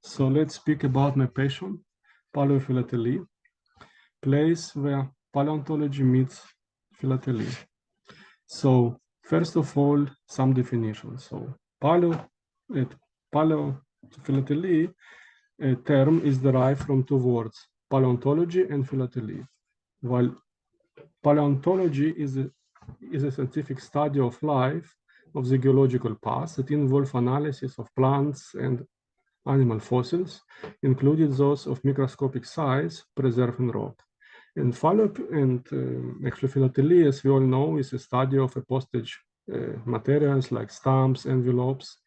So let's speak about my passion, Paleophilately, place where paleontology meets philately. So first of all, some definitions. So paleophilately term is derived from two words, paleontology and philately. While paleontology is a scientific study of life of the geological past that involves analysis of plants and animal fossils, including those of microscopic size preserved in rock. And actually philately, as we all know, is a study of a postage materials like stamps, envelopes,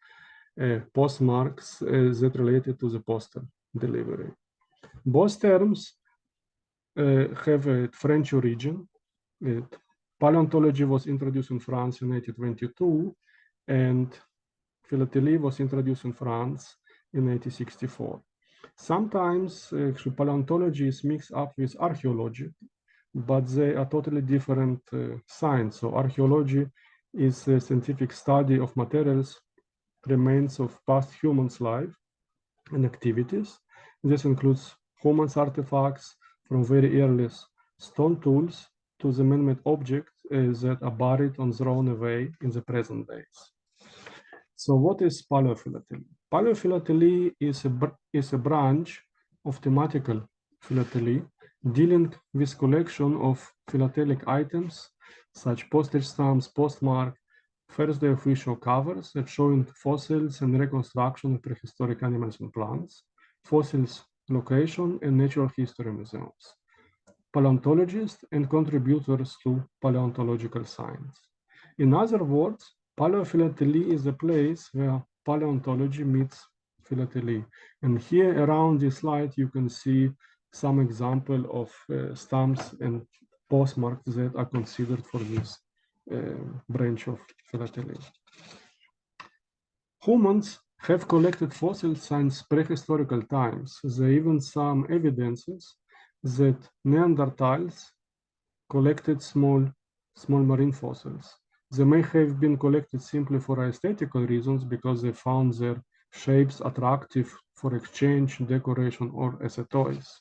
postmarks that related to the postal delivery. Both terms have a French origin. Paleontology was introduced in France in 1822, and philately was introduced in France in 1864. Sometimes actually paleontology is mixed up with archaeology, but they are totally different science. So archaeology is a scientific study of materials, remains of past humans' life and activities. This includes humans' artifacts from very earliest stone tools to the man-made objects that are buried and thrown away in the present days. So what is paleophilately? Paleophilately is a branch of thematical philately dealing with collection of philatelic items such postage stamps, postmark, first the official covers that showing fossils and reconstruction of prehistoric animals and plants, fossils location and natural history museums, paleontologists and contributors to paleontological science. In other words, Paleophilately is a place where paleontology meets philately. And here around this slide, you can see some example of stamps and postmarks that are considered for this branch of philately. Humans have collected fossils since prehistorical times. There are even some evidences that Neanderthals collected small marine fossils. They may have been collected simply for aesthetical reasons because they found their shapes attractive for exchange, decoration, or as a toys.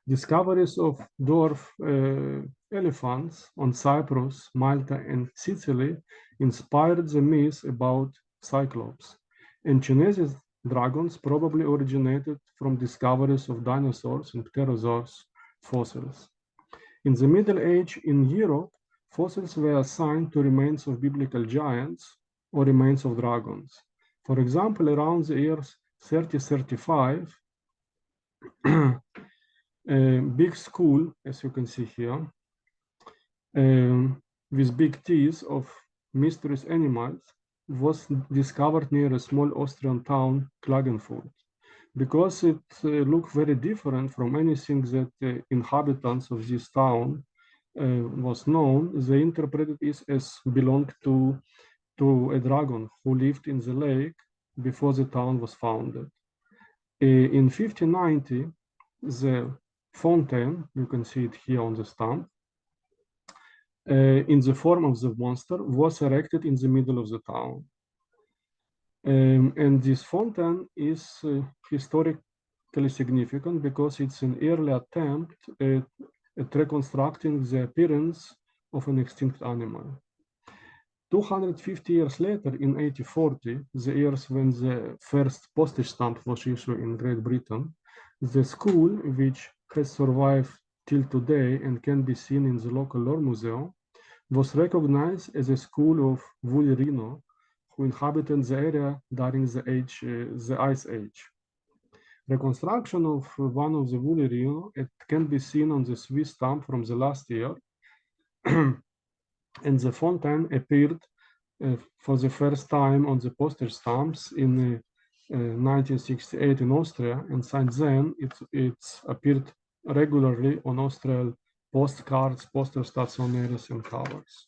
Discoveries of dwarf elephants on Cyprus, Malta, and Sicily inspired the myth about Cyclops. And Chinese dragons probably originated from discoveries of dinosaurs and pterosaurs fossils. In the Middle Age in Europe, fossils were assigned to remains of biblical giants or remains of dragons. For example, around the years 3035, a big skull, as you can see here, with big teeth of mysterious animals was discovered near a small Austrian town, Klagenfurt. Because it looked very different from anything that the inhabitants of this town was known, they interpreted it as belonged to a dragon who lived in the lake before the town was founded. In 1590, the fountain, you can see it here on the stamp, in the form of the monster, was erected in the middle of the town. And this fountain is historically significant because it's an early attempt at reconstructing the appearance of an extinct animal. 250 years later, in 1840, the years when the first postage stamp was issued in Great Britain, the school, which has survived till today and can be seen in the local lore museum, was recognized as a school of woolly rhino who inhabited the area during the Ice Age. Reconstruction of one of the woolly rhino, it can be seen on the Swiss stamp from the last year, and the fountain appeared for the first time on the postage stamps in 1968 in Austria, and since then it's appeared regularly on Austrian postcards, postal stationaries, and covers.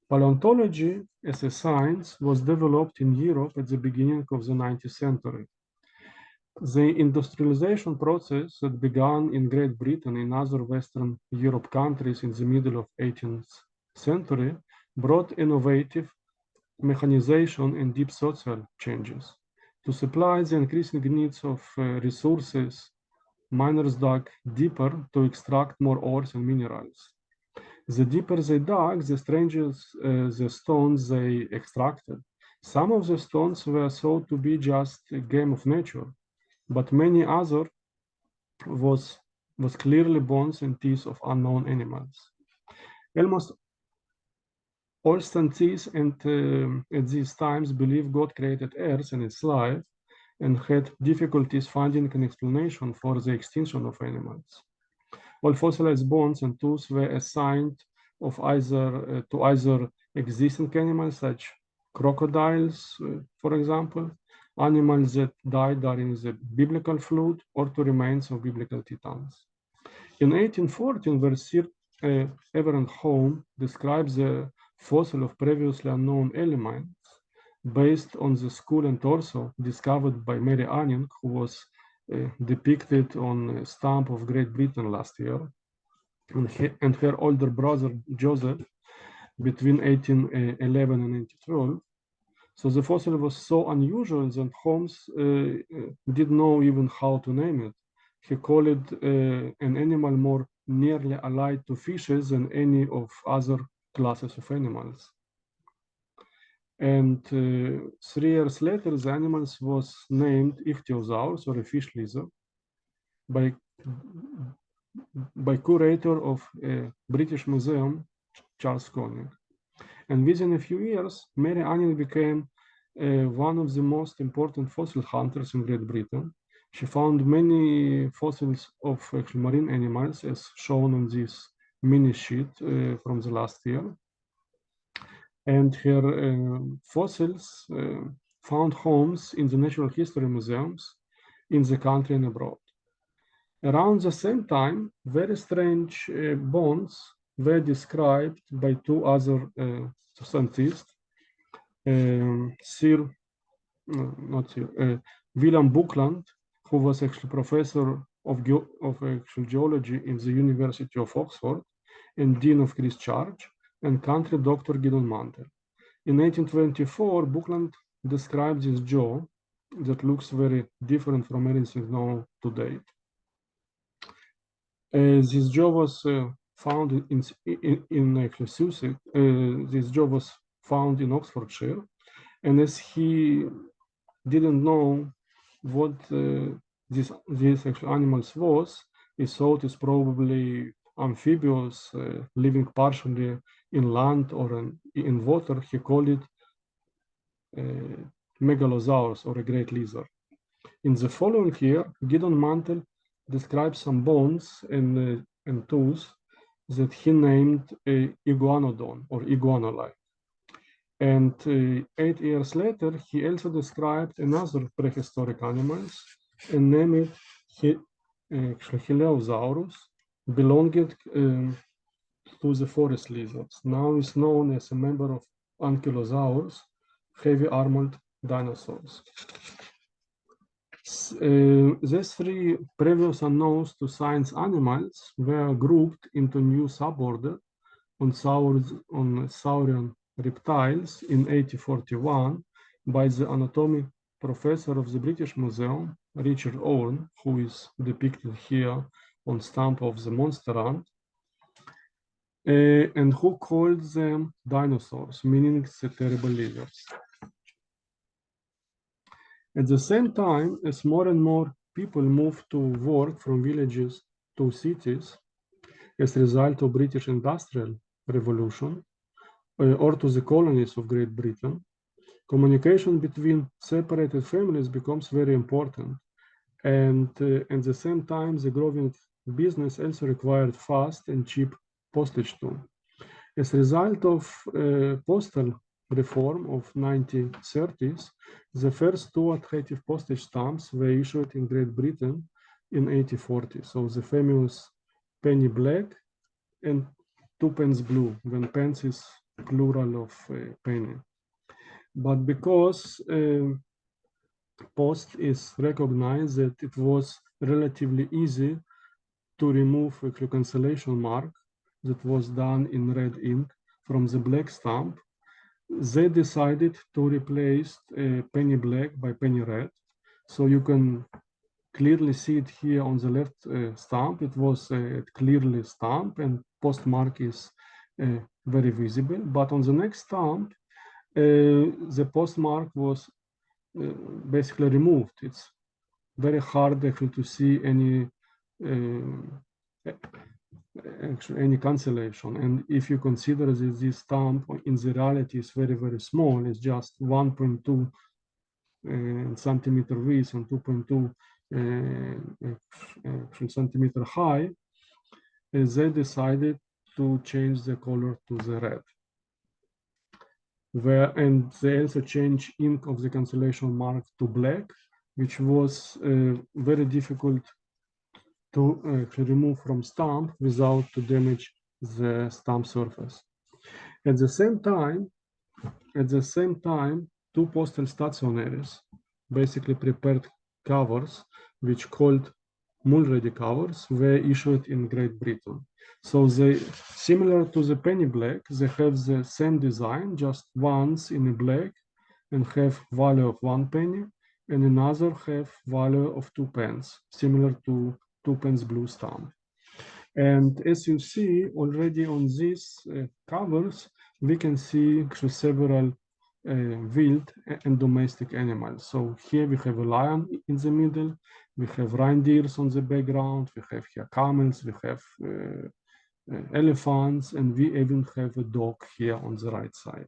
Paleontology as a science was developed in Europe at the beginning of the 19th century. The industrialization process that began in Great Britain and other Western Europe countries in the middle of 18th century brought innovative mechanization and deep social changes. To supply the increasing needs of resources, miners dug deeper to extract more ores and minerals. The deeper they dug, the stranger the stones they extracted. Some of the stones were thought to be just a game of nature, but many other was clearly bones and teeth of unknown animals. Almost all scientists at these times believed God created Earth and its life and had difficulties finding an explanation for the extinction of animals. All fossilized bones and tools were assigned to either existing animals such crocodiles, for example, animals that died during the biblical flood, or to remains of biblical titans. In 1814, Versier Everett Home describes the fossil of previously unknown elements based on the skull and torso discovered by Mary Anning, who was depicted on a stamp of Great Britain last year, and her older brother Joseph between 1811 and 1812. So the fossil was so unusual that Holmes didn't know even how to name it. He called it an animal more nearly allied to fishes than any of other classes of animals. And 3 years later, the animal was named Ichthyosaurus, or a fish lizard, by curator of British Museum, Charles Conning. And within a few years, Mary Anning became one of the most important fossil hunters in Great Britain. She found many fossils of marine animals, as shown on this mini sheet from the last year. And her fossils found homes in the natural history museums in the country and abroad. Around the same time, very strange bones were described by 2 other scientists, William Buckland, who was actually professor of geology in the University of Oxford and Dean of Christ Church, and country Dr. Gideon Mantel. In 1824, Buckland described this jaw that looks very different from anything known to date. This jaw was found in Sussex. This jaw was found in Oxfordshire, and as he didn't know what these actual animals was, he thought it's probably amphibious, living partially in land or in water. He called it Megalosaurus, or a great lizard. In the following year, Gideon Mantel described some bones and tools that he named Iguanodon, or iguana-like. And 8 years later, he also described another prehistoric animals and named it Heliasaurus, belonging to the forest lizards. Now is known as a member of Ankylosaurus, heavy armored dinosaurs. These 3 previous unknowns to science animals were grouped into new suborder on saurian reptiles in 1841 by the anatomy professor of the British Museum, Richard Owen, who is depicted here on stamp of the monster ant, and who called them dinosaurs, meaning the terrible lizards. At the same time, as more and more people moved to work from villages to cities as a result of British Industrial Revolution, or to the colonies of Great Britain, communication between separated families becomes very important. And at the same time, the growing business also required fast and cheap postage too. As a result of postal reform of 1930s, the first 2 adhesive postage stamps were issued in Great Britain in 1840. So the famous penny black and 2 pence blue, when pence is plural of penny. But because post is recognized that it was relatively easy to remove a cancellation mark that was done in red ink from the black stamp, they decided to replace penny black by penny red. So you can clearly see it here on the left stamp. It was clearly stamped and postmark is very visible. But on the next stamp, the postmark was basically removed. It's very hard actually to see any actually any cancellation. And if you consider that this stamp in the reality is very, very small, it's just 1.2 centimeter width and 2.2 centimeter high, they decided to change the color to the red. And they also changed ink of the cancellation mark to black, which was very difficult to remove from stamp without to damage the stamp surface. At the same time, two postal stationaries basically prepared covers, which called Mulready covers, were issued in Great Britain. So they, similar to the penny black, they have the same design, just once in a black, and have value of 1 penny, and another have value of 2 pence, similar to 2 pence blue stamp. And as you see already on these covers, we can see several wild and domestic animals. So here we have a lion in the middle, we have reindeers on the background, we have here camels, we have elephants, and we even have a dog here on the right side.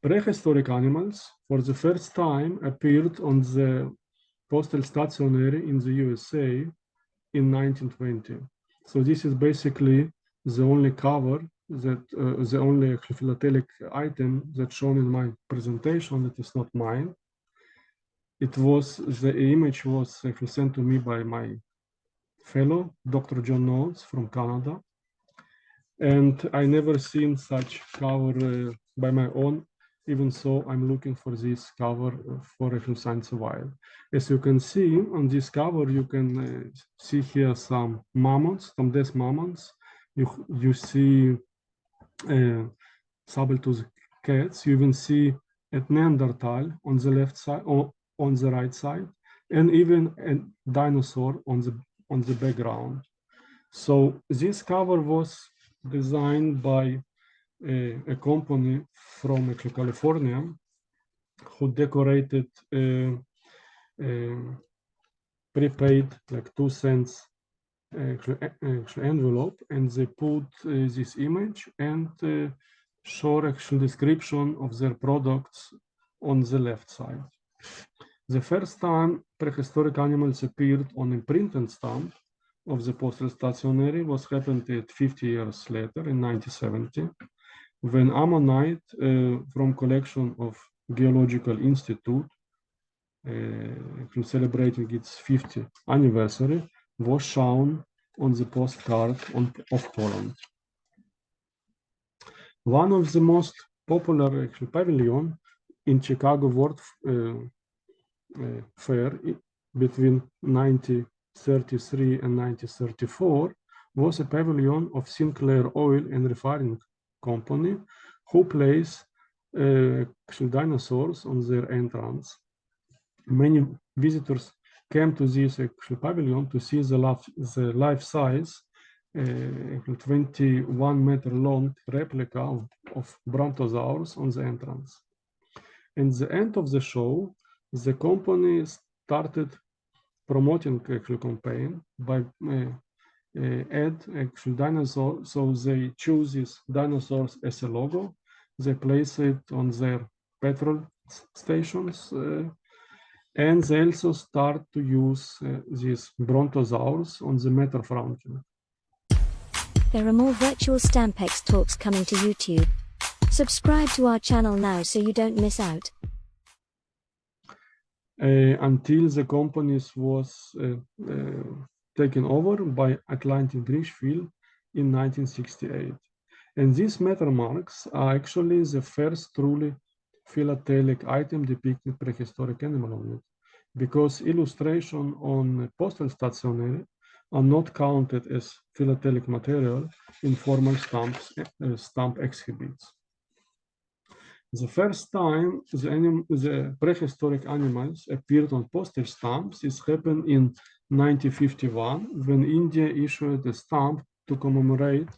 Prehistoric animals for the first time appeared on the postal stationery in the USA in 1920. So this is basically the only cover that the only philatelic item that's shown in my presentation that is not mine. It was, the image was sent to me by my fellow, Dr. John Knowles from Canada. And I never seen such cover by my own. Even so, I'm looking for this cover for since a while. As you can see on this cover, you can see here some mammoths, some death mammoths. You see saber-toothed cats. You even see a Neanderthal on the left side or on the right side, and even a dinosaur on the background. So this cover was designed by a company from California who decorated prepaid like 2 cents envelope, and they put this image and show actual description of their products on the left side. The first time prehistoric animals appeared on a printed stamp of the postal stationery was happened 50 years later in 1970, when ammonite from collection of Geological Institute celebrating its 50th anniversary was shown on the postcard of Poland. One of the most popular pavilion in Chicago World Fair between 1933 and 1934 was a pavilion of Sinclair Oil and Refining Company, who placed dinosaurs on their entrance. Many visitors came to this pavilion to see the life-size 21-meter long replica of Brontosaurus on the entrance. At the end of the show, the company started promoting campaign by add dinosaur. So they choose these dinosaurs as a logo. They place it on their petrol stations, and they also start to use these Brontosaurus on the Metro Fountain. There are more Virtual Stampex talks coming to YouTube. Subscribe to our channel now so you don't miss out. Until the companies was taken over by Atlantic Richfield in 1968. And these metal marks are actually the first truly philatelic item depicting prehistoric animal on it, because illustration on postal stationery are not counted as philatelic material in formal stamp exhibits. The first time the prehistoric animals appeared on postage stamps is happened in 1951 when India issued a stamp to commemorate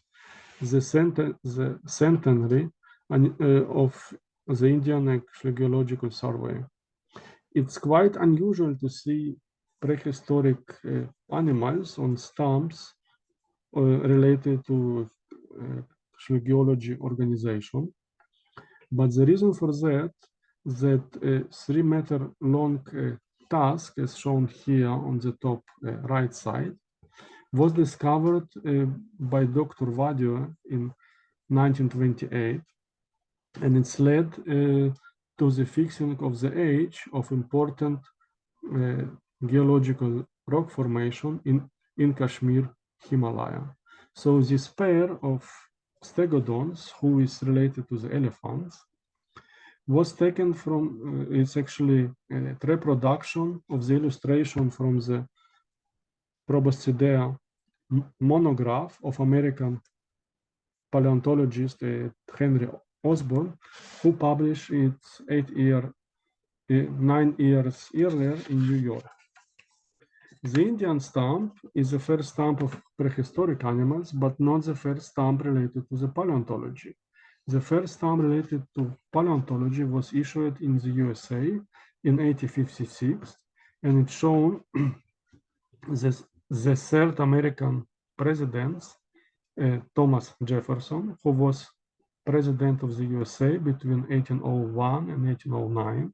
the centenary of the Indian Geological Survey. It's quite unusual to see prehistoric animals on stamps related to geology organization. But the reason for that a 3-meter long tusk, as shown here on the top right side, was discovered by Dr. Vadio in 1928, and it's led to the fixing of the age of important geological rock formation in Kashmir, Himalaya. So this pair of stegodons, who is related to the elephants, was taken from, it's actually a reproduction of the illustration from the Proboscidea monograph of American paleontologist Henry Osborn, who published it 9 years earlier in New York. The Indian stamp is the first stamp of prehistoric animals, but not the first stamp related to the paleontology. The first stamp related to paleontology was issued in the USA in 1856, and it's shown the third American president, Thomas Jefferson, who was president of the USA between 1801 and 1809.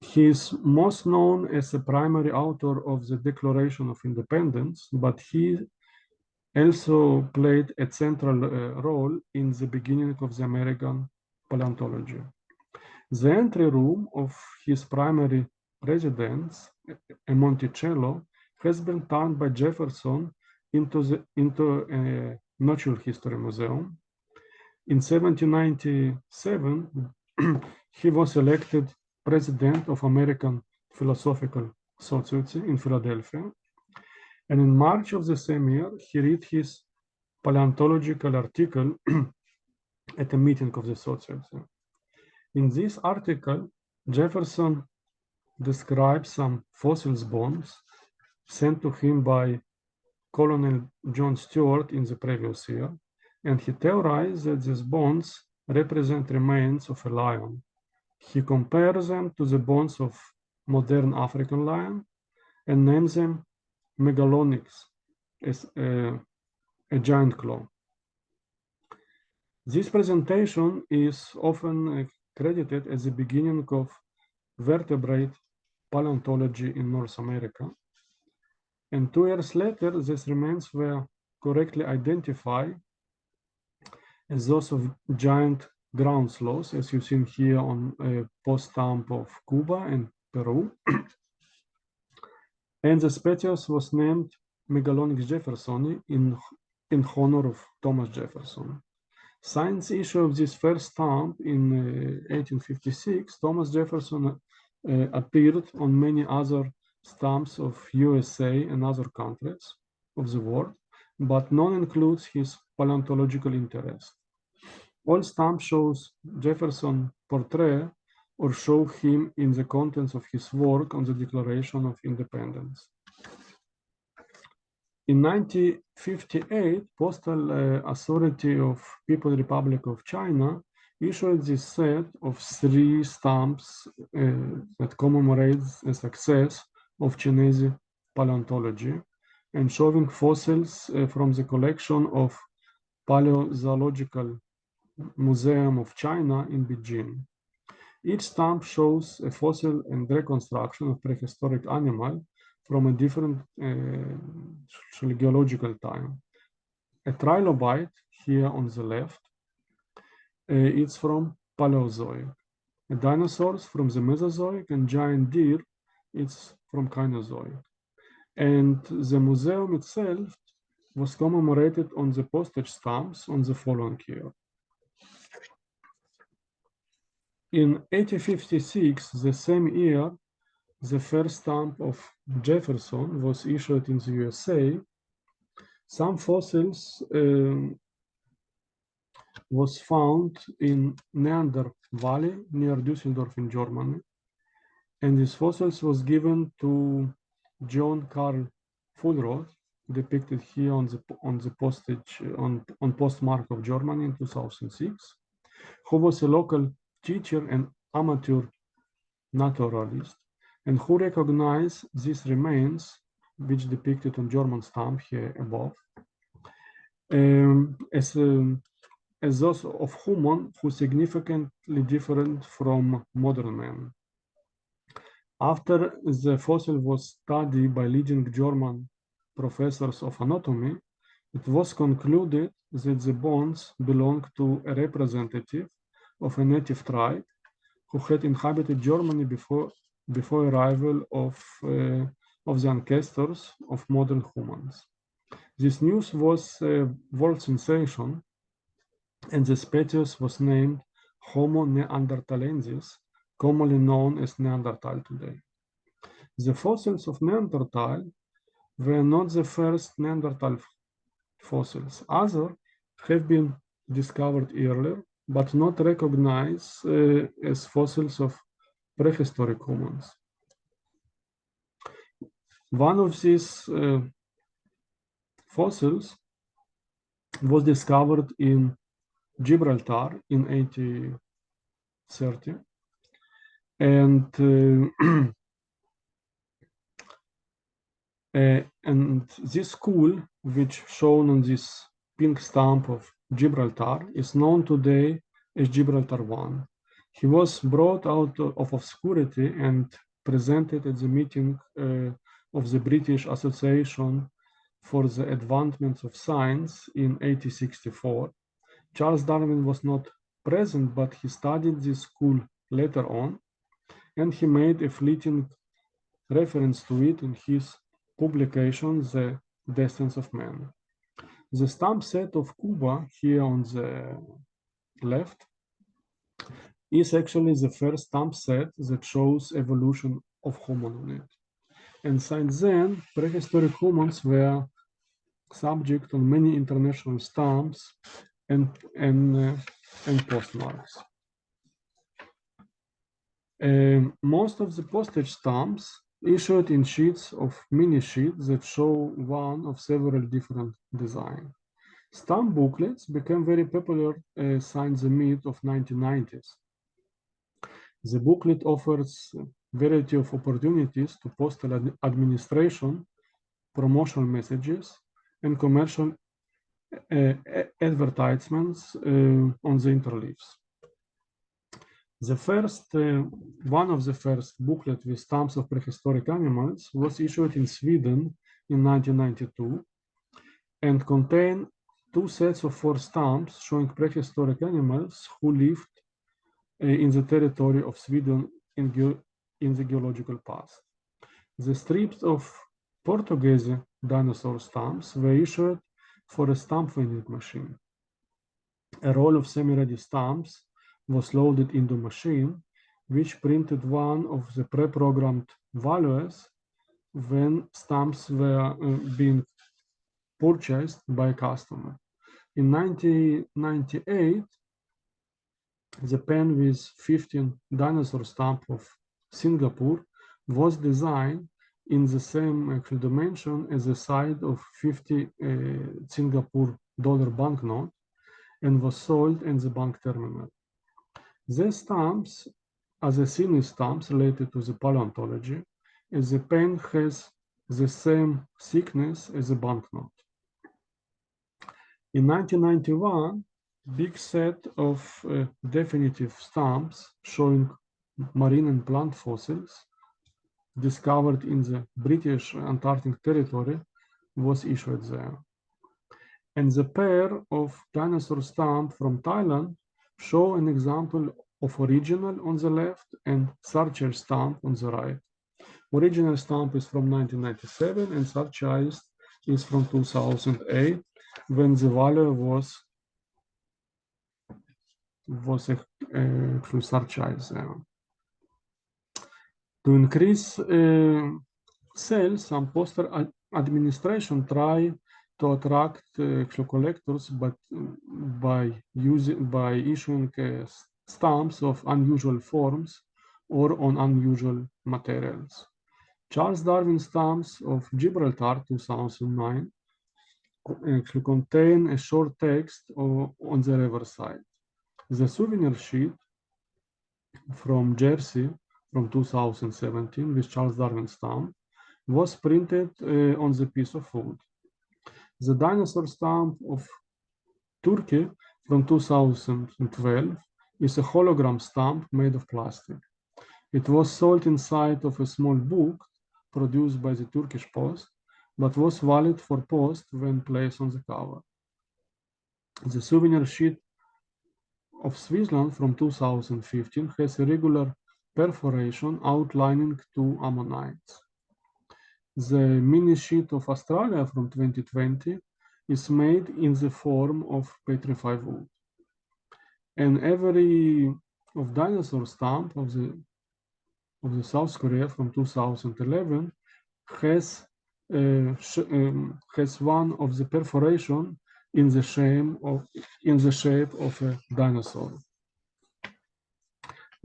He is most known as the primary author of the Declaration of Independence, but he also played a central role in the beginning of the American paleontology. The entry room of his primary residence, a Monticello, has been turned by Jefferson into a natural history museum. In 1797, he was elected president of American Philosophical Society in Philadelphia. And in March of the same year, he read his paleontological article at a meeting of the society. In this article, Jefferson describes some fossils bones sent to him by Colonel John Stewart in the previous year, and he theorized that these bones represent remains of a lion. He compares them to the bones of modern African lion and names them megalonyx, as a giant claw. This presentation is often credited as the beginning of vertebrate paleontology in North America. And 2 years later, these remains were correctly identified as those of giant ground sloths, as you've seen here on a post stamp of Cuba and Peru. And the species was named Megalonyx jeffersoni in honor of Thomas Jefferson. Since issue of this first stamp in 1856, Thomas Jefferson appeared on many other stamps of USA and other countries of the world, but none includes his paleontological interest. All stamps shows Jefferson portrait or show him in the contents of his work on the Declaration of Independence. In 1958, Postal Authority of People's Republic of China issued this set of 3 stamps that commemorates the success of Chinese paleontology and showing fossils from the collection of Paleozoological Museum of China in Beijing. Each stamp shows a fossil and reconstruction of prehistoric animal from a different geological time. A trilobite here on the left, it's from Paleozoic. A dinosaurs from the Mesozoic, and giant deer, it's from Cainozoic. And the museum itself was commemorated on the postage stamps on the following year. In 1856, the same year, the first stamp of Jefferson was issued in the USA. Some fossils was found in Valley near Düsseldorf in Germany. And this fossils was given to John Carl Fuhlrott, depicted here on the postage on postmark of Germany in 2006, who was a local teacher and amateur naturalist, and who recognized these remains, which depicted on German stamp here above, as those of human who significantly different from modern man. After the fossil was studied by leading German professors of anatomy, it was concluded that the bones belonged to a representative of a native tribe who had inhabited Germany before arrival of the ancestors of modern humans. This news was a world sensation, and the species was named Homo neanderthalensis, commonly known as Neanderthal today. The fossils of Neanderthal were not the first Neanderthal fossils. Others have been discovered earlier, but not recognized as fossils of prehistoric humans. One of these fossils was discovered in Gibraltar in 1830, and and this school, which shown on this pink stamp of Gibraltar, is known today as Gibraltar I. He was brought out of obscurity and presented at the meeting of the British Association for the Advancement of Science in 1864. Charles Darwin was not present, but he studied this school later on, and he made a fleeting reference to it in his publication, The Descent of Man. The stamp set of Cuba, here on the left, is actually the first stamp set that shows evolution of human on it. And since then, prehistoric humans were subject on many international stamps and postmarks. Most of the postage stamps issued in sheets of mini sheets that show one of several different designs. Stamp booklets became very popular since the mid of 1990s. The booklet offers a variety of opportunities to postal administration, promotional messages, and commercial advertisements on the interleaves. The first, one of the first booklets with stamps of prehistoric animals was issued in Sweden in 1992 and contained two sets of 4 stamps showing prehistoric animals who lived in the territory of Sweden in the geological past. The strips of Portuguese dinosaur stamps were issued for a stamp vending machine. A roll of semi-ready stamps was loaded into the machine, which printed one of the pre-programmed values when stamps were being purchased by a customer. In 1998, the pen with 15 dinosaur stamp of Singapore was designed in the same dimension as the side of 50 Singapore dollar banknote and was sold in the bank terminal. These stamps are the senior stamps related to the paleontology, as the pen has the same thickness as a banknote. In 1991, big set of definitive stamps showing marine and plant fossils discovered in the British Antarctic territory was issued there. And the pair of dinosaur stamp from Thailand show an example of original on the left and surcharged stamp on the right. Original stamp is from 1997 and surcharged is from 2008, when the value was through surcharge. To increase sales, some postal administration try to attract collectors, but by issuing stamps of unusual forms or on unusual materials. Charles Darwin stamps of Gibraltar 2009 contain a short text on the reverse side. The souvenir sheet from Jersey from 2017 with Charles Darwin stamp was printed on the piece of wood. The dinosaur stamp of Turkey from 2012 is a hologram stamp made of plastic. It was sold inside of a small book produced by the Turkish Post, but was valid for post when placed on the cover. The souvenir sheet of Switzerland from 2015 has a regular perforation outlining two ammonites. The mini sheet of Australia from 2020 is made in the form of petrified wood. And every of dinosaur stamp of the South Korea from 2011 has one of the perforation in the shape of a dinosaur.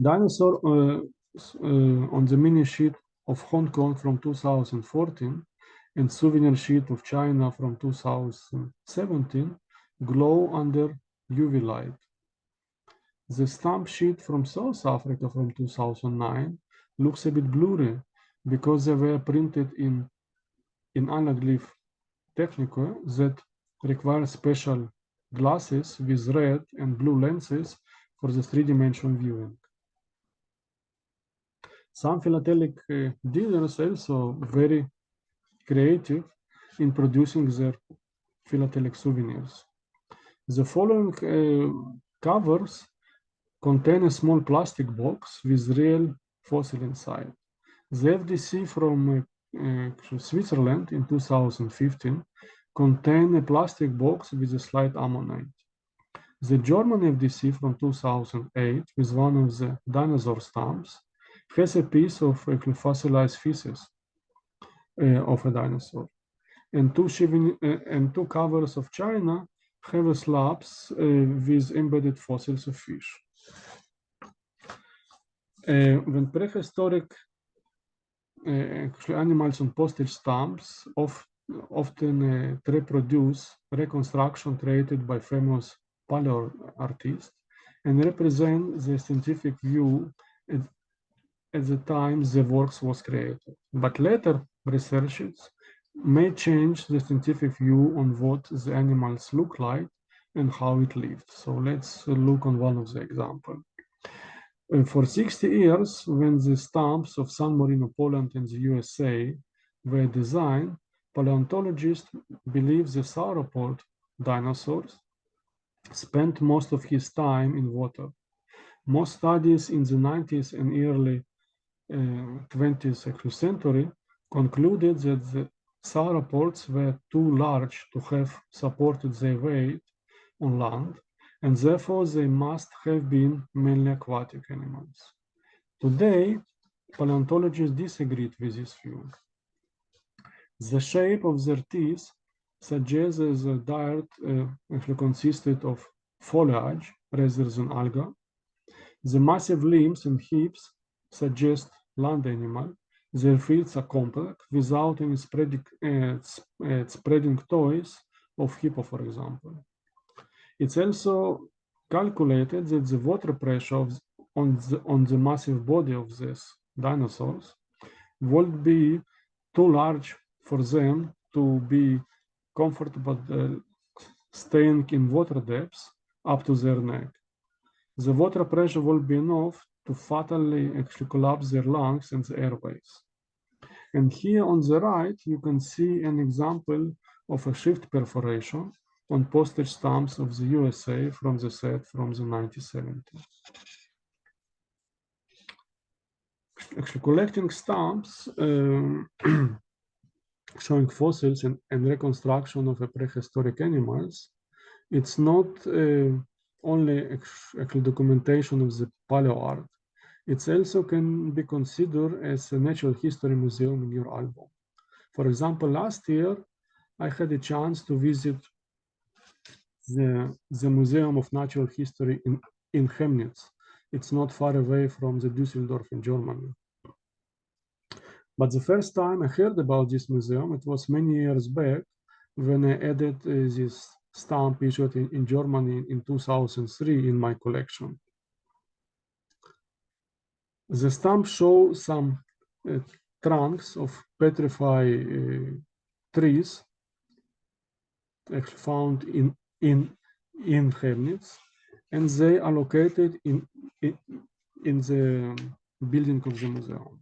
Dinosaur on the mini sheet of Hong Kong from 2014 and souvenir sheet of China from 2017 glow under UV light. The stamp sheet from South Africa from 2009 looks a bit blurry because they were printed in anaglyph technique that require special glasses with red and blue lenses for the three-dimensional viewing. Some philatelic dealers also very creative in producing their philatelic souvenirs. The following covers contain a small plastic box with real fossil inside. The FDC from Switzerland in 2015 contained a plastic box with a slight ammonite. The German FDC from 2008 with one of the dinosaur stamps has a piece of fossilized feces of a dinosaur. And two covers of China have slabs with embedded fossils of fish. When prehistoric animals on postage stamps often reproduce reconstruction created by famous paleo artists and represent the scientific view at the time the works was created. But later researchers may change the scientific view on what the animals look like and how it lived. So let's look on one of the examples. For 60 years, when the stamps of San Marino, Poland and the USA were designed, paleontologists believe the sauropod dinosaurs spent most of his time in water. Most studies in the 90s and early 20th century concluded that the sauropods were too large to have supported their weight on land, and therefore they must have been mainly aquatic animals. Today, paleontologists disagreed with this view. The shape of their teeth suggests that the diet actually consisted of foliage rather than algae. The massive limbs and hips suggest land animal. Their feet are compact without any spreading toes of hippo, for example. It's also calculated that the water pressure on the massive body of these dinosaurs would be too large for them to be comfortable staying in water depths up to their neck. The water pressure will be enough to fatally actually collapse their lungs and the airways. And here on the right, you can see an example of a shift perforation on postage stamps of the USA from the set from the 1970s. Actually, collecting stamps showing fossils and reconstruction of a prehistoric animals, it's not only actually documentation of the paleo art. It also can be considered as a natural history museum in your album. For example, last year, I had a chance to visit the Museum of Natural History in Chemnitz, it's not far away from the Düsseldorf in Germany. But the first time I heard about this museum, it was many years back when I added this stamp issued in Germany in 2003 in my collection. The stamp shows some trunks of petrified trees actually found in Chemnitz, and they are located in the building of the museum.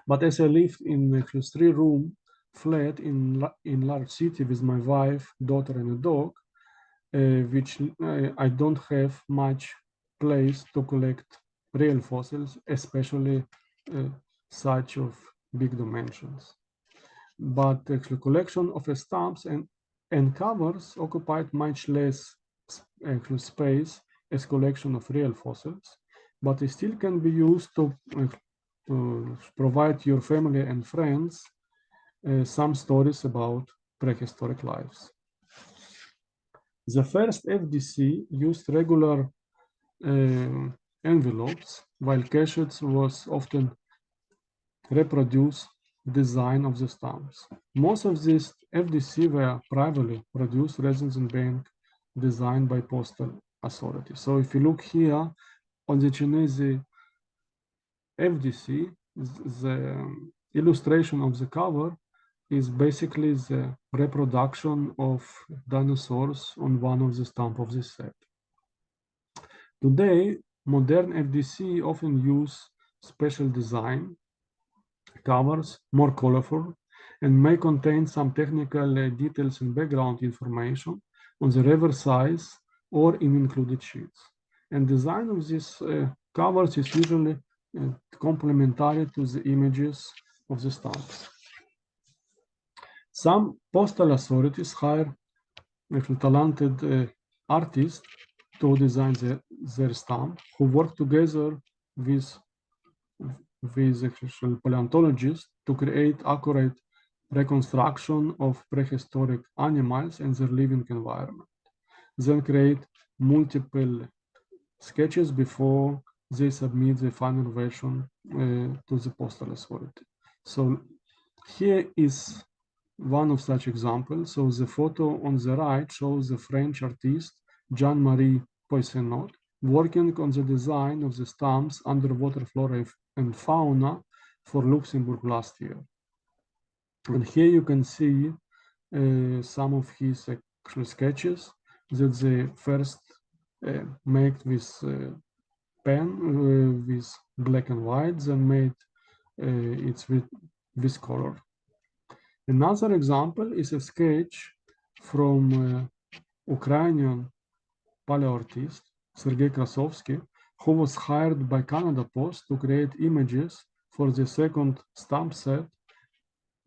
But as I lived in a 3-room flat in large city with my wife, daughter, and a dog, which I don't have much place to collect real fossils, especially such of big dimensions. But actually, collection of stamps and covers occupied much less actually space as collection of real fossils, but it still can be used to provide your family and friends some stories about prehistoric lives. The first FDC used regular envelopes, while caches was often reproduced design of the stamps. Most of these FDC were privately produced rather than being designed by postal authorities. So if you look here on the Chinese FDC, the illustration of the cover is basically the reproduction of dinosaurs on one of the stamps of this set. Today, modern FDC often use special design covers, more colorful, and may contain some technical details and background information on the reverse size or in included sheets. And design of these covers is usually complementary to the images of the stamps. Some postal authorities hire talented artists to design their stamp, who work together with paleontologists to create accurate reconstruction of prehistoric animals and their living environment. Then create multiple sketches before they submit the final version to the postal authority. So here is one of such examples. So the photo on the right shows the French artist Jean-Marie Poissenot working on the design of the stamps underwater flora and fauna for Luxembourg last year. And here you can see some of his actual sketches that they first made with pen with black and white, then made it with color. Another example is a sketch from Ukrainian paleoartist Sergei Krasovsky, who was hired by Canada Post to create images for the second stamp set,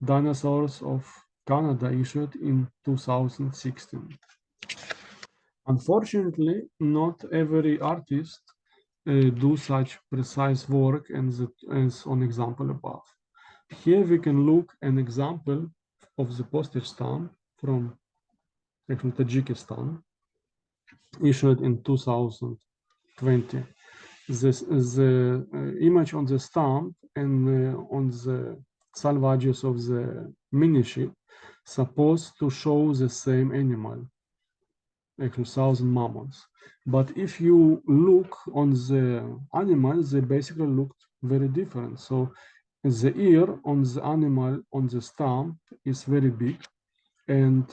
Dinosaurs of Canada, issued in 2016. Unfortunately, not every artist do such precise work as on example above. Here we can look an example of the postage stamp from Tajikistan, issued in 2020. The image on the stamp and on the salvages of the mini sheet supposed to show the same animal, actually 1,000 mammals. But if you look on the animals, they basically looked very different. So the ear on the animal on the stamp is very big, and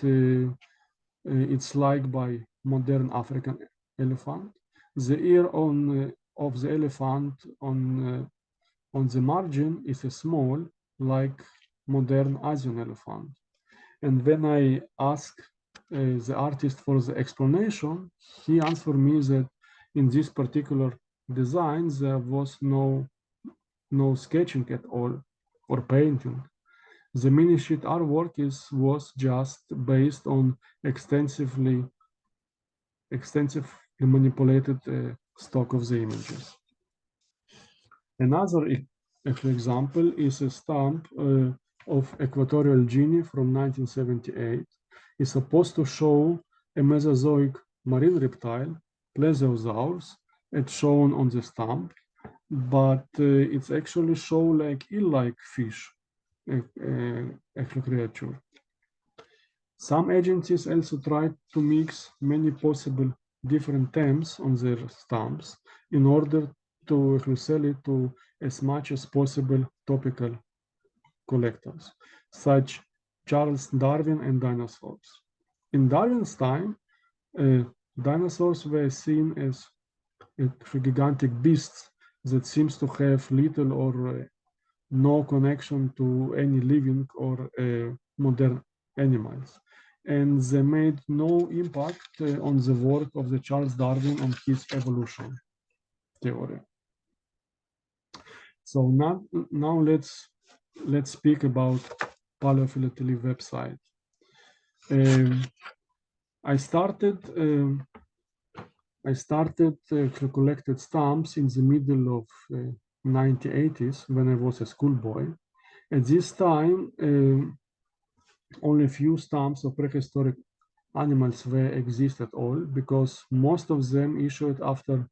it's like by modern African elephant. The ear of the elephant on the margin is a small, like modern Asian elephant. And when I asked the artist for the explanation, he answered me that in this particular design there was no sketching at all or painting. The mini sheet artwork was just based on extensively manipulated stock of the images. Another example is a stamp of Equatorial Guinea from 1978. It's supposed to show a Mesozoic marine reptile, plesiosaurs, it's shown on the stamp, but it's actually show like eel-like fish, actual creature. Some agencies also try to mix many possible different themes on their stamps in order to sell it to as much as possible topical collectors, such Charles Darwin and dinosaurs. In Darwin's time, dinosaurs were seen as gigantic beasts that seems to have little or no connection to any living or modern animals. And they made no impact on the work of the Charles Darwin and his evolution theory. So now let's speak about Paleophilately website. I started collected stamps in the middle of 1980s when I was a schoolboy. At this time, only a few stamps of prehistoric animals were exist at all, because most of them issued after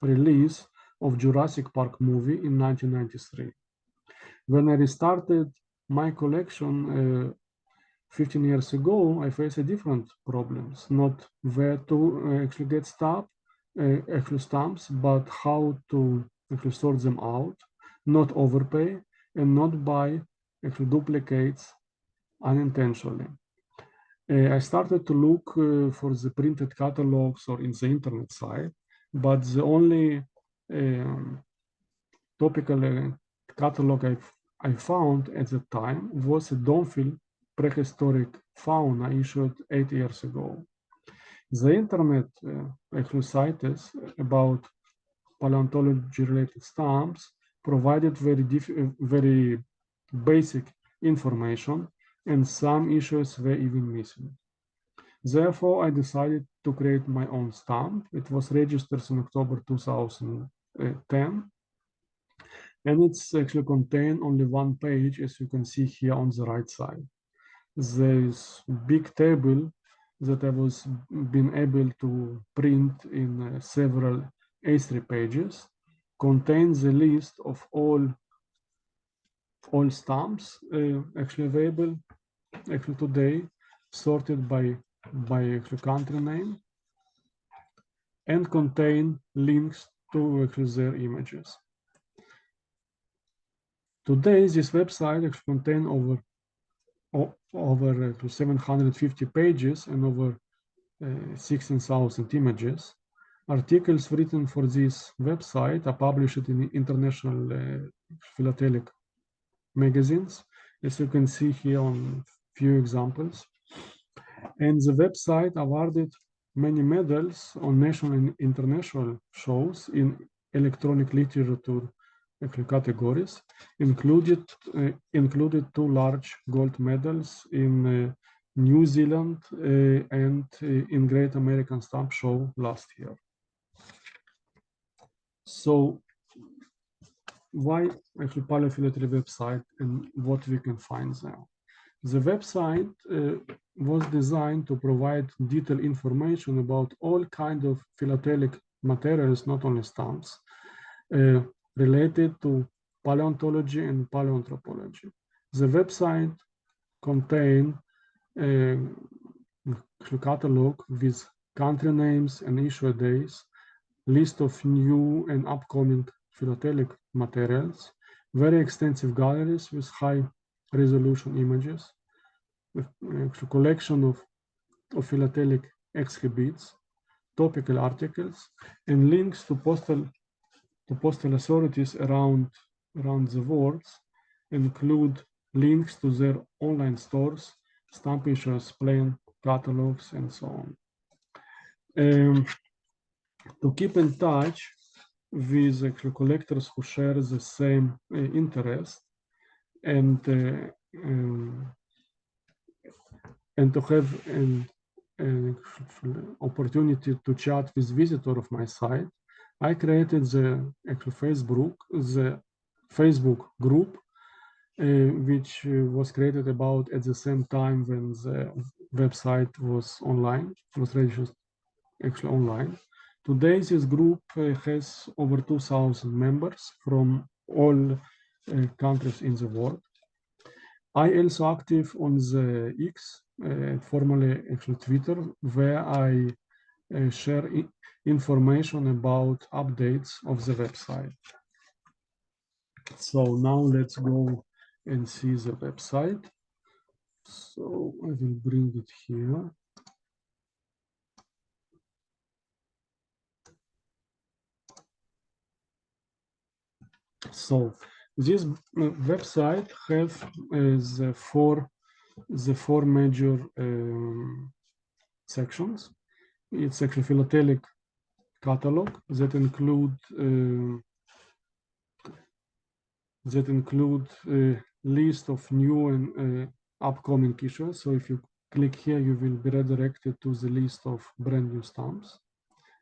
release of Jurassic Park movie in 1993. When I restarted my collection 15 years ago, I faced different problems, not where to actually get stamps, but how to actually sort them out, not overpay, and not buy actually duplicates unintentionally. I started to look for the printed catalogs or in the internet site, but the only topical catalog I found at the time was a Donfield prehistoric fauna issued 8 years ago. The internet actually sites about paleontology-related stamps provided very basic information, and some issues were even missing. Therefore, I decided to create my own stamp. It was registered in October 2010, and it's actually contain only one page, as you can see here on the right side. This big table that I was been able to print in several A3 pages contains a list of all stamps actually available actually today, sorted by actually country name, and contain links to actually their images. Today, this website actually contains over 750 pages and over 16,000 images. Articles written for this website are published in international philatelic magazines, as you can see here on few examples. And the website awarded many medals on national and international shows in electronic literature categories, included 2 large gold medals in New Zealand and in Great American Stamp Show last year. So why actually Paleophilately website and what we can find there? The website was designed to provide detailed information about all kinds of philatelic materials, not only stamps, related to paleontology and paleoanthropology. The website contains a catalog with country names and issue days, list of new and upcoming philatelic materials, very extensive galleries with high resolution images, a collection of philatelic exhibits, topical articles, and links to postal authorities around the world, include links to their online stores, stamp issuers, plain catalogs, and so on. To keep in touch with actually collectors who share the same interest, and to have an opportunity to chat with visitor of my site, I created the Facebook group, which was created about at the same time when the website was online, was registered actually online. Today, this group has over 2,000 members from all countries in the world. I also active on the X, formerly actually Twitter, where I share information about updates of the website. So now let's go and see the website. So I will bring it here. So this website have the four major sections. It's actually philatelic catalog that include list of new and upcoming issues. So if you click here, you will be redirected to the list of brand new stamps.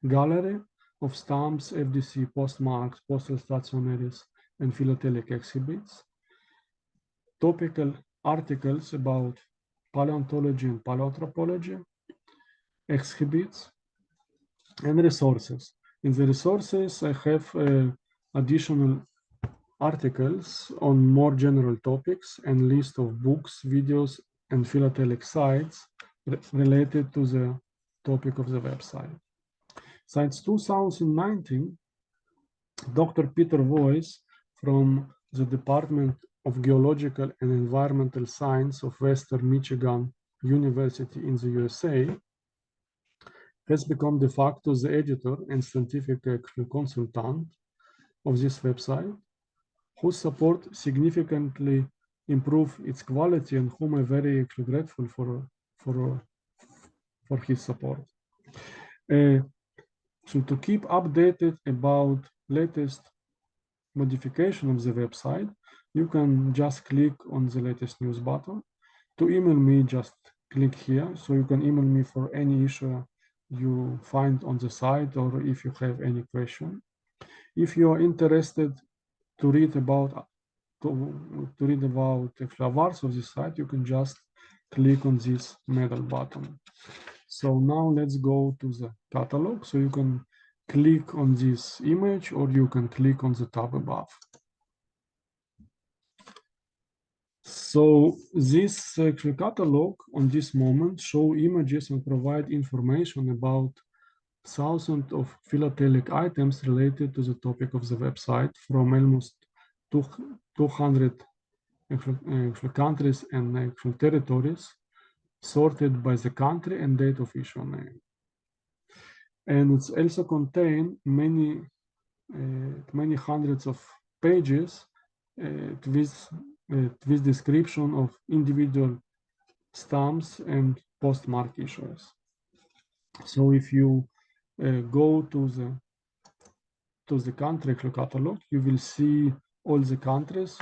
Gallery of stamps, FDC, postmarks, postal stationaries, and philatelic exhibits. Topical articles about paleontology and paleoanthropology, exhibits, and resources. In the resources, I have additional articles on more general topics and list of books, videos, and philatelic sites related to the topic of the website. Since 2019, Dr. Peter Voice from the Department of Geological and Environmental Science of Western Michigan University in the USA has become de facto the editor and scientific consultant of this website, whose support significantly improved its quality and whom I'm very grateful for his support. So to keep updated about latest modification of the website, you can just click on the latest news button. To email me, just click here. So you can email me for any issue you find on the site or if you have any question. If you are interested to read about the awards of this site, you can just click on this medal button. So now let's go to the catalog. So you can click on this image or you can click on the tab above. So this catalog on this moment show images and provide information about thousands of philatelic items related to the topic of the website from almost 200 countries and territories, sorted by the country and date of issue name. And it's also contain many hundreds of pages with description of individual stamps and postmark issues. So if you go to the country catalog, you will see all the countries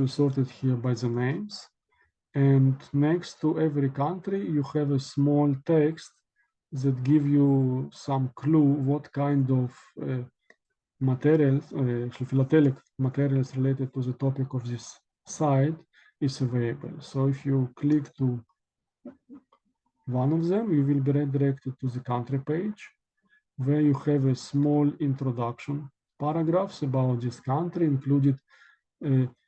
sorted here by the names. And next to every country, you have a small text that give you some clue what kind of materials, philatelic materials related to the topic of this site is available. So if you click to one of them, you will be redirected to the country page, where you have a small introduction paragraphs about this country, included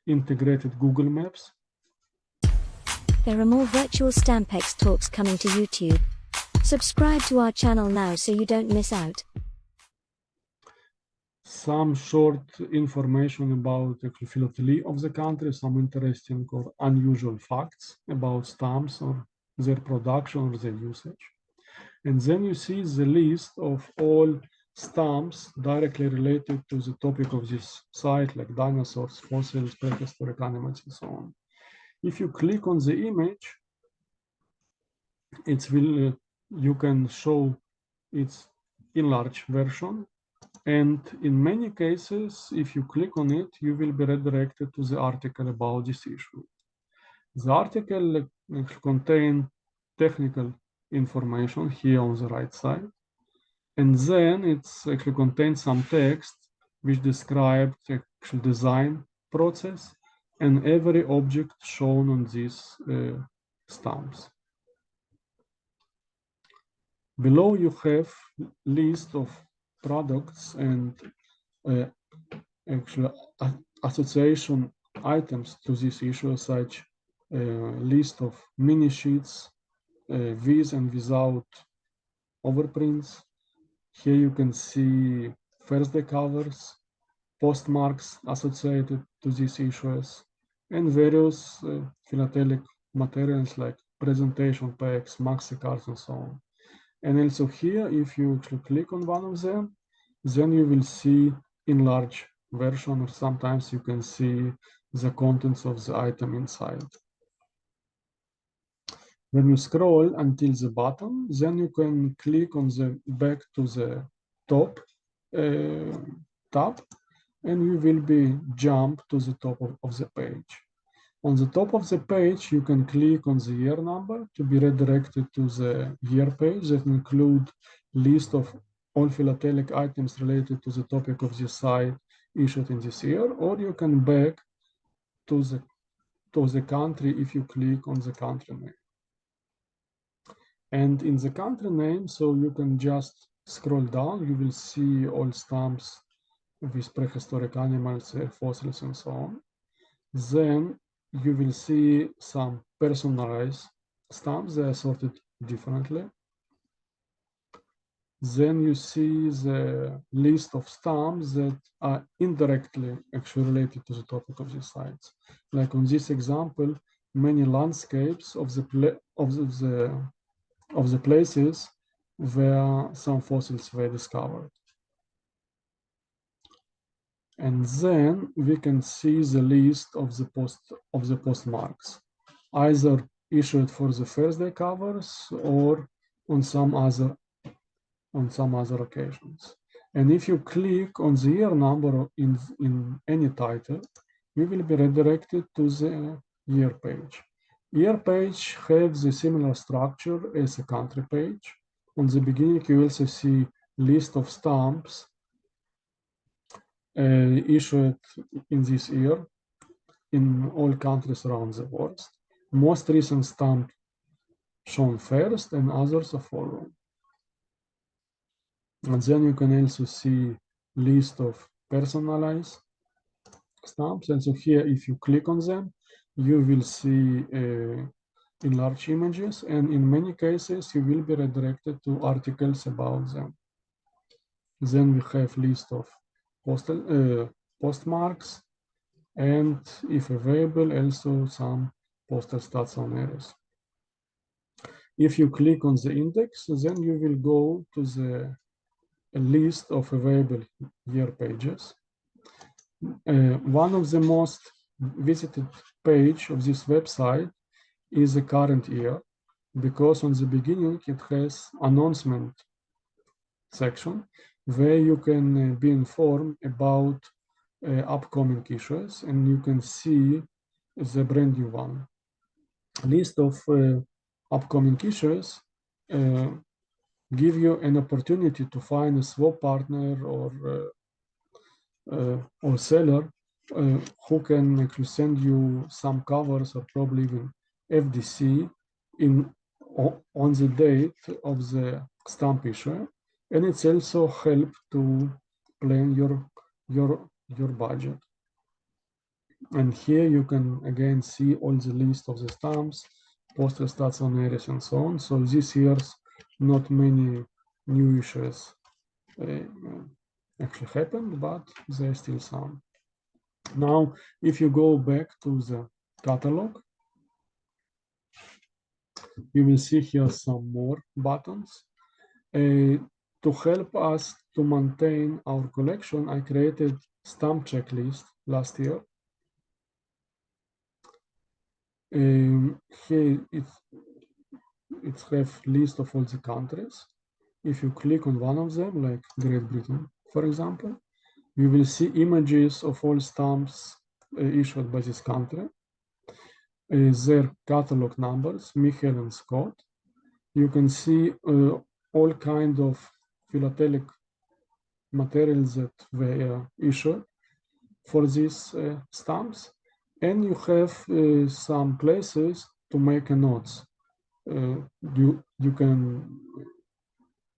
integrated Google Maps. There are more Virtual Stampex talks coming to YouTube. Subscribe to our channel now so you don't miss out. Some short information about the philately of the country, some interesting or unusual facts about stamps or their production or their usage. And then you see the list of all stamps directly related to the topic of this site, like dinosaurs, fossils, prehistoric animals, and so on. If you click on the image, you can show its enlarged version. And in many cases, if you click on it, you will be redirected to the article about this issue. The article contains technical information here on the right side. And then it actually contains some text which describes the actual design process and every object shown on these stamps. Below you have list of products and actually association items to this issue, such list of mini sheets with and without overprints. Here you can see first day covers, postmarks associated to these issues, and various philatelic materials like presentation packs, maxi cards, and so on. And also here, if you actually click on one of them, then you will see enlarged version, or sometimes you can see the contents of the item inside. When you scroll until the bottom, then you can click on the back to the top tab, and you will be jump to the top of the page. On the top of the page, you can click on the year number to be redirected to the year page that include list of all philatelic items related to the topic of the site issued in this year, or you can back to the country if you click on the country name. And in the country name, so you can just scroll down, you will see all stamps with prehistoric animals, fossils, and so on. Then you will see some personalized stamps, they are sorted differently. Then you see the list of stamps that are indirectly actually related to the topic of these sites. Like on this example, many landscapes of the places where some fossils were discovered. And then we can see the list of the postmarks, either issued for the first day covers or on some other occasions. And if you click on the year number in any title, you will be redirected to the year page. Year page has a similar structure as a country page. On the beginning, you also see list of stamps issued in this year in all countries around the world. Most recent stamp shown first and others are following. And then you can also see list of personalized stamps. And so here, if you click on them, you will see enlarged images. And in many cases, you will be redirected to articles about them. Then we have list of postmarks, and if available, also some postal stats on areas. If you click on the index, then you will go to the list of available year pages. One of the most visited page of this website is the current year, because on the beginning it has announcement section where you can be informed about upcoming issues, and you can see the brand new one. List of upcoming issues give you an opportunity to find a swap partner or seller who can actually send you some covers or probably even FDC on the date of the stamp issue, and it's also help to plan your budget. And here you can again see all the list of the stamps, postal stats on areas, and so on. So this year's not many new issues actually happened, but there are still some. Now, if you go back to the catalog, you will see here some more buttons. To help us to maintain our collection, I created stamp checklist last year. Here it have list of all the countries. If you click on one of them, like Great Britain, for example, you will see images of all stamps issued by this country, their catalog numbers, Michael and Scott. You can see all kinds of philatelic materials that were issued for these stamps, and you have some places to make notes. You can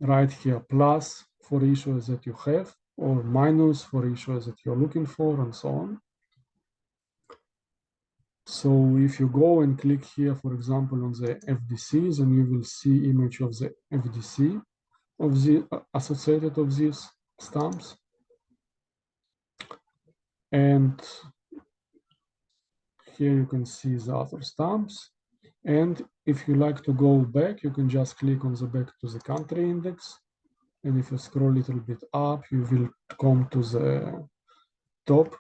write here plus for issues that you have, or minus for issues that you're looking for, and so on. So if you go and click here, for example, on the FDCs, and you will see image of the FDC of the associated of these stamps. And here you can see the other stamps. And if you like to go back, you can just click on the back to the country index. And if you scroll a little bit up, you will come to the top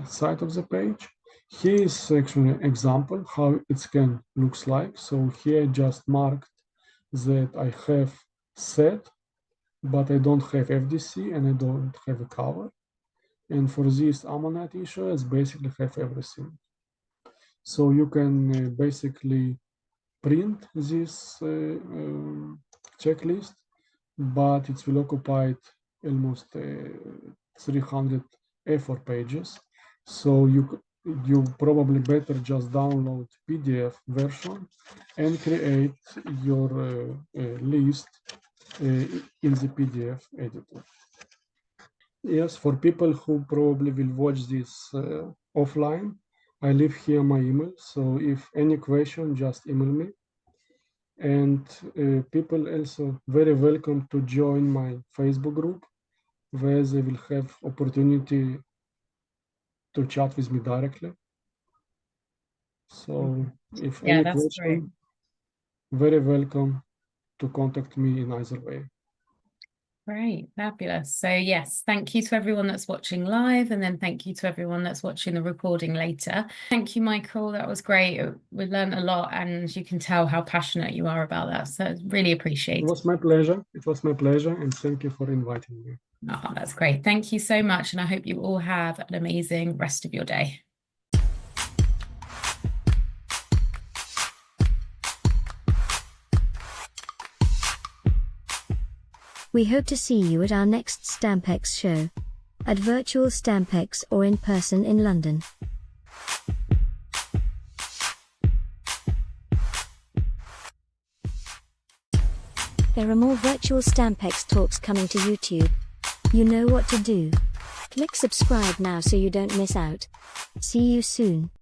side of the page. Here is actually an example how it can looks like. So here I just marked that I have set, but I don't have FDC and I don't have a cover. And for this Ammonite issue, I basically have everything. So you can basically print this checklist, but it will occupy almost 300 A4 pages. So you probably better just download PDF version and create your list in the PDF editor. Yes, for people who probably will watch this offline, I leave here my email. So if any question, just email me. And people also very welcome to join my Facebook group, where they will have opportunity to chat with me directly. So if any question, very welcome to contact me in either way. Great, fabulous. So yes, thank you to everyone that's watching live, and then thank you to everyone that's watching the recording later. Thank you, Michael. That was great. We learned a lot, and you can tell how passionate you are about that. So really appreciate it. It was my pleasure. It was my pleasure, and thank you for inviting me. Oh, that's great. Thank you so much, and I hope you all have an amazing rest of your day. We hope to see you at our next Stampex show, at Virtual Stampex or in person in London. There are more Virtual Stampex talks coming to YouTube. You know what to do. Click subscribe now so you don't miss out. See you soon.